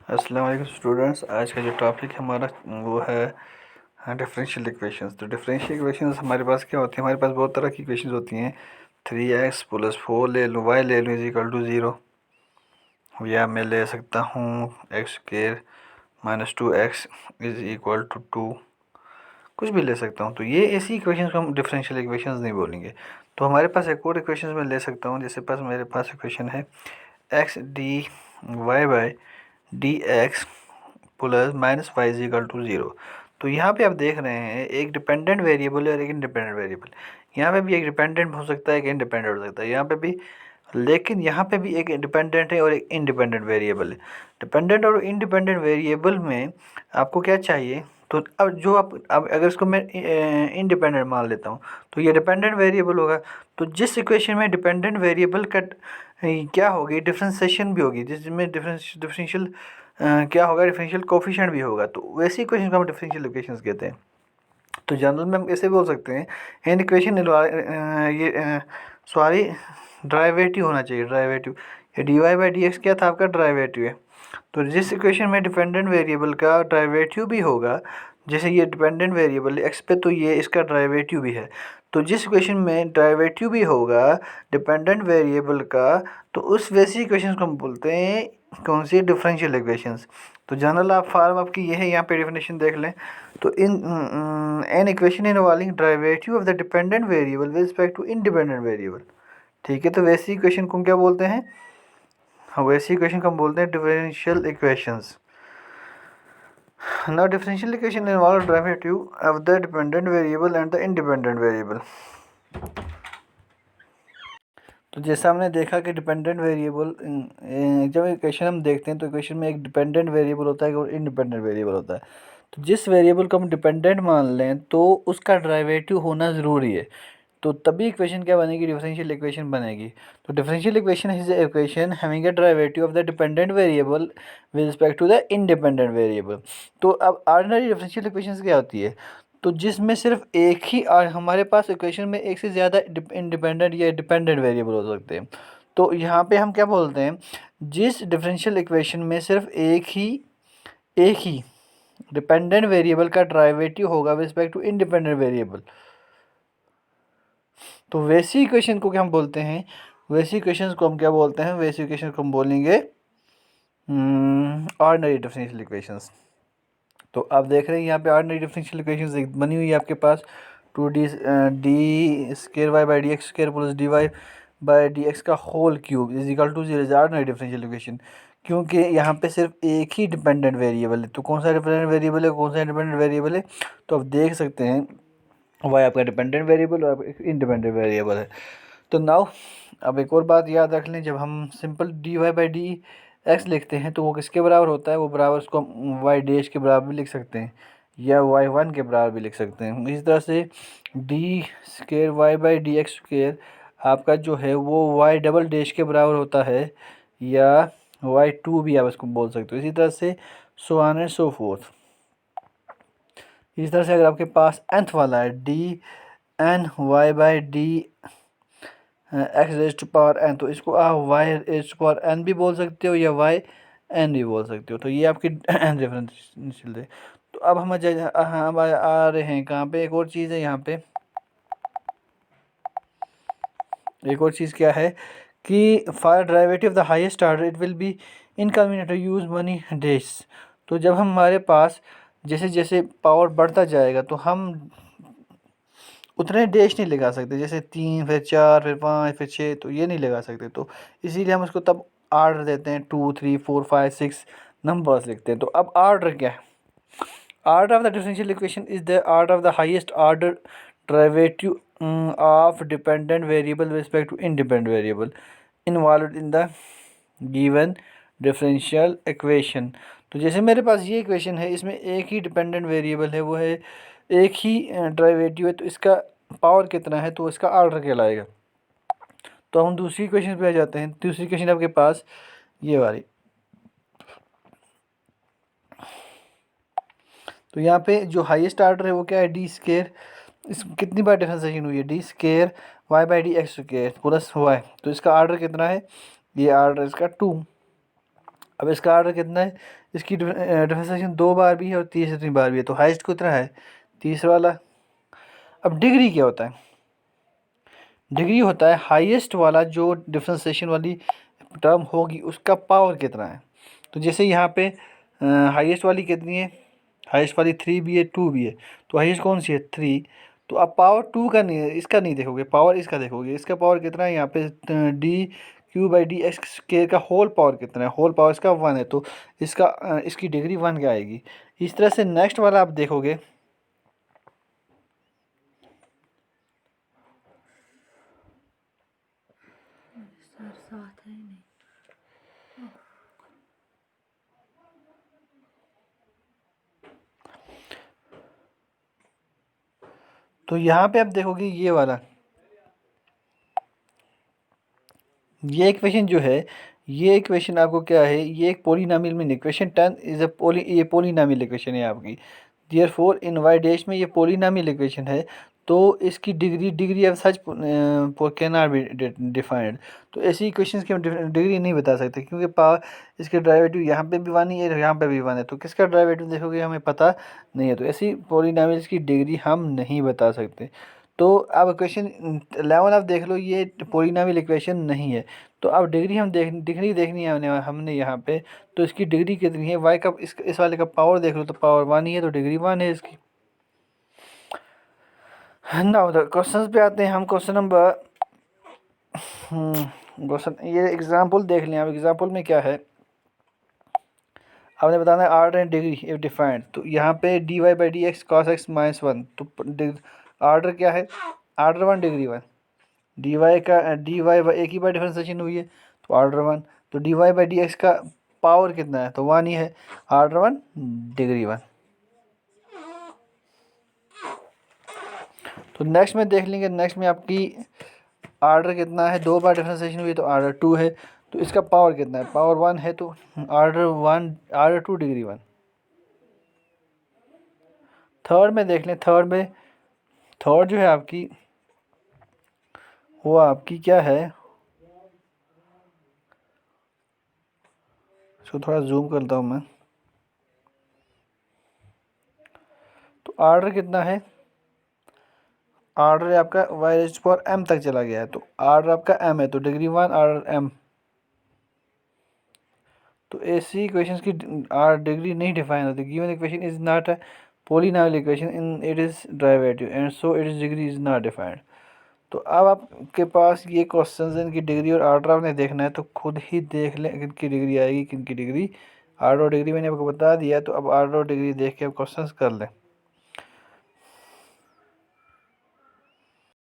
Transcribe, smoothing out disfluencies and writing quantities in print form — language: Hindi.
अस्सलाम वालेकुम स्टूडेंट्स। आज का जो टॉपिक है हमारा वो है डिफरेंशियल इक्वेशंस। तो डिफरेंशियल इक्वेशंस हमारे पास क्या होती है, हमारे पास बहुत तरह की इक्वेशंस होती हैं। 3x + 4 ले लूँ, y ले लूँ = 0, या मैं ले सकता हूँ x² - 2x = 2, कुछ भी ले सकता हूँ। तो ये ऐसी इक्वेशंस को हम डिफरेंशियल इक्वेशंस नहीं बोलेंगे। तो हमारे पास एक और इक्वेशंस मैं ले सकता हूँ, जैसे मेरे पास इक्वेशन है x dy/dx + -y = 0। तो यहाँ पे आप देख रहे हैं एक डिपेंडेंट वेरिएबल है और एक इंडिपेंडेंट वेरिएबल। यहाँ पे भी एक डिपेंडेंट हो सकता है, एक इंडिपेंडेंट हो सकता है यहाँ पे भी, लेकिन यहाँ पे भी एक डिपेंडेंट है और एक इंडिपेंडेंट वेरिएबल है। डिपेंडेंट और इंडिपेंडेंट वेरिएबल में आपको क्या चाहिए, तो अब जो अब अगर इसको मैं इंडिपेंडेंट मान लेता हूँ तो ये डिपेंडेंट वेरिएबल होगा। तो जिस इक्वेशन में डिपेंडेंट वेरिएबल का क्या होगी, डिफरेंशिएशन भी होगी, जिसमें डिफरेंशियल क्या होगा, डिफरेंशियल कोफिशिएंट भी होगा। तो वैसी इक्वेशन को हम डिफरेंशियल इक्वेशंस कहते हैं। तो जनरल में हम ऐसे बोल सकते हैं एन इक्वेशन ये सॉरी ड्राइवेटिव होना चाहिए, ड्राइवेटिव। ये dy/dx क्या था, आपका ड्राइवेटिव है। तो जिस इक्वेशन में डिपेंडेंट वेरिएबल का ड्राइवेटिव भी होगा, जैसे ये डिपेंडेंट वेरिएबल है x पे, तो ये इसका ड्राइवेटिव भी है। तो जिस इक्वेशन में ड्राइवेटिव भी होगा डिपेंडेंट वेरिएबल का, तो उस वैसी इक्वेशन को हम बोलते हैं कौन सी, डिफरेंशियल इक्वेशंस। तो जनरल आप फॉर्म आपकी ये है, यहाँ पे डेफिनेशन देख लें। तो an equation involving derivative of the dependent variable with respect to independent variable. ठीक है, तो वैसी इक्वेशन को क्या बोलते हैं, हाँ वैसी इक्वेशन को हम बोलते हैं differential equations. Now differential equation involve derivative of the dependent variable and the independent variable. तो जैसा हमने देखा कि डिपेंडेंट वेरिएबल, जब इक्वेशन हम देखते हैं तो इक्वेशन में एक डिपेंडेंट वेरिएबल होता है और इंडिपेंडेंट वेरिएबल होता है। तो जिस वेरिएबल को हम डिपेंडेंट मान लें तो उसका डेरिवेटिव होना ज़रूरी है, तो तभी इक्वेशन क्या बनेगी, डिफरेंशियल इक्वेशन बनेगी। तो differential equation is the equation having a derivative of the dependent variable with respect to the independent variable. तो अब ऑर्डिनरी डिफरेंशियल इक्वेशन क्या होती है, तो जिसमें सिर्फ एक ही हमारे पास इक्वेशन में एक से ज़्यादा इंडिपेंडेंट या डिपेंडेंट वेरिएबल हो सकते हैं। तो यहाँ पे हम क्या बोलते हैं, जिस डिफरेंशियल इक्वेशन में सिर्फ एक ही डिपेंडेंट वेरिएबल का डेरिवेटिव होगा with respect to independent variable, तो वैसी इक्वेशन को क्या हम बोलते हैं, वैसी इक्वेशन को हम क्या बोलते हैं, वैसी इक्वेशन को हम बोलेंगे ऑर्डिनरी डिफरेंशियल इक्वेशंस। तो आप देख रहे हैं यहाँ पे ऑर्डिनरी डिफरेंशियल इक्वेशंस बनी हुई है आपके पास, 2d² y/dx² + dy/dx का whole cube = 0 ordinary differential equation. क्योंकि यहाँ पे सिर्फ एक ही डिपेंडेंट वेरिएबल है, तो कौन सा डिपेंडेंट वेरिएबल है, कौन सा इंडिपेंडेंट वेरिएबल है, तो आप देख सकते हैं वाई आपका डिपेंडेंट वेरिएबल और इंडिपेंडेंट वेरिएबल है। तो नाउ अब एक और बात याद रख लें, जब हम सिंपल dy/dx लिखते हैं तो वो किसके बराबर होता है, वो बराबर उसको हम y' के बराबर भी लिख सकते हैं या y1 के बराबर भी लिख सकते हैं। इसी तरह से d² y/dx² आपका जो है वो y" के बराबर होता है, या y2 भी आप इसको बोल सकते हो। इसी तरह से so on and so fourth. इस तरह से अगर आपके पास nth वाला है dny/d(x⁻n), तो इसको आप y⁻n भी बोल सकते हो या yn भी बोल सकते हो। तो ये आपकी डिफरेंशियल है। तो अब हम आ रहे हैं कहाँ पे, एक और चीज़ है यहाँ पे, एक और चीज़ क्या है कि for derivative of the highest order it will be inconvenient to use money days. तो जब हमारे पास जैसे जैसे पावर बढ़ता जाएगा तो हम उतने डेश नहीं लगा सकते, जैसे 3 फिर 4 फिर 5 फिर 6, तो ये नहीं लगा सकते। तो इसीलिए हम उसको तब आर्डर देते हैं, 2 3 4 5 6 नंबर्स लिखते हैं। तो अब आर्डर क्या है, order of the differential equation is the order of the highest order derivative of dependent variable with respect to independent variable involved in the given differential equation। तो जैसे मेरे पास ये इक्वेशन है, इसमें एक ही डिपेंडेंट वेरिएबल है, वो है एक ही डेरिवेटिव है, तो इसका पावर कितना है, तो इसका ऑर्डर कहलाएगा। तो हम दूसरी इक्वेशन पे आ जाते हैं। दूसरी इक्वेशन आपके पास ये वाली, तो यहाँ पे जो हाईएस्ट ऑर्डर है वो क्या है, d²। इस कितनी बार डिफरेंशिएशन हुई है, d² y/dx² + y। तो इसका ऑर्डर कितना है, ये ऑर्डर इसका 2। अब इसका आर्डर कितना है, इसकी डिफरेंशिएशन 2 बार भी है और तीसरी बार भी है, तो हाइस्ट कितना है, तीसरा वाला। अब डिग्री क्या होता है, डिग्री होता है हाईएस्ट वाला जो डिफरेंशिएशन वाली टर्म होगी उसका पावर कितना है। तो जैसे यहाँ पे हाईएस्ट वाली कितनी है, हाईएस्ट वाली 3 भी है 2 भी है, तो हाईएस्ट कौन सी है 3। तो आप पावर 2 का नहीं, इसका नहीं देखोगे, पावर इसका देखोगे, इसका पावर कितना है यहाँ पे d³/dx² का होल पावर कितना है, होल पावर इसका 1 है, तो इसका इसकी डिग्री 1 क्या आएगी। इस तरह से नेक्स्ट वाला आप देखोगे, साथ है नहीं। तो यहाँ पे आप देखोगे ये वाला, ये इक्वेशन जो है, ये इक्वेशन आपको क्या है, ये एक पोलिनोमियल में इक्वेशन 10 इज अ ये पोलिनोमियल इक्वेशन है आपकी। देयरफॉर इन वाई डैश में ये पोलिनोमियल इक्वेशन है, तो इसकी degree of such can not be defined. तो ऐसी इक्वेशंस की हम डिग्री नहीं बता सकते, क्योंकि पावर इसके डेरिवेटिव यहाँ पे भी 1 ही है, यहाँ पे भी 1 है, तो किसका डेरिवेटिव देखोगे हमें पता नहीं है, तो ऐसी पोलिनोमियल्स की डिग्री हम नहीं बता सकते। तो अब क्वेश्चन 11 आप देख लो, ये पोलिनोमियल इक्वेशन नहीं है, तो अब डिग्री हम डिग्री देखनी है हमने यहाँ पे, तो इसकी डिग्री कितनी है, वाई का इस वाले का पावर देख लो, तो पावर 1 ही है, तो डिग्री 1 है इसकी। ना उधर क्वेश्चंस पे आते हैं हम, क्वेश्चन नंबर क्वेश्चन ये एग्जाम्पल देख लें। अब एग्जाम्पल में क्या है, आपने बताना है order and degree if defined. तो यहाँ पे dy/dx cos x - 1, तो आर्डर क्या है, आर्डर 1 डिग्री 1, dy का dy एक ही बार डिफरेंशिएशन हुई है, तो आर्डर 1, तो dy/dx का पावर कितना है, तो 1 ही है, आर्डर 1 डिग्री 1। तो नेक्स्ट में देख लेंगे, नेक्स्ट में आपकी आर्डर कितना है, 2 बार डिफरेंशिएशन हुई है, तो आर्डर 2 है, तो इसका पावर कितना है, पावर 1 है, तो आर्डर 2 डिग्री 1। थर्ड में देख लें, थर्ड जो है आपकी, वो आपकी क्या है, इसको थोड़ा जूम करता हूँ मैं। तो आर्डर कितना है, आर्डर आपका y⁴m तक चला गया है, तो आर्डर आपका m है, तो डिग्री 1 आर्डर m। तो ऐसी इक्वेशंस की डिग्री नहीं डिफाइन होती। Given equation is not a polynomial equation in it is derivative and so it is degree is not defined. तो अब आपके पास ये क्वेश्चंस हैं, इनकी डिग्री और आर्डर आपने देखना है, तो खुद ही देख लें किनकी डिग्री आएगी, किनकी डिग्री, आर्डर और डिग्री मैंने आपको बता दिया, तो अब आर्डर और डिग्री देख के आप क्वेश्चंस कर लें।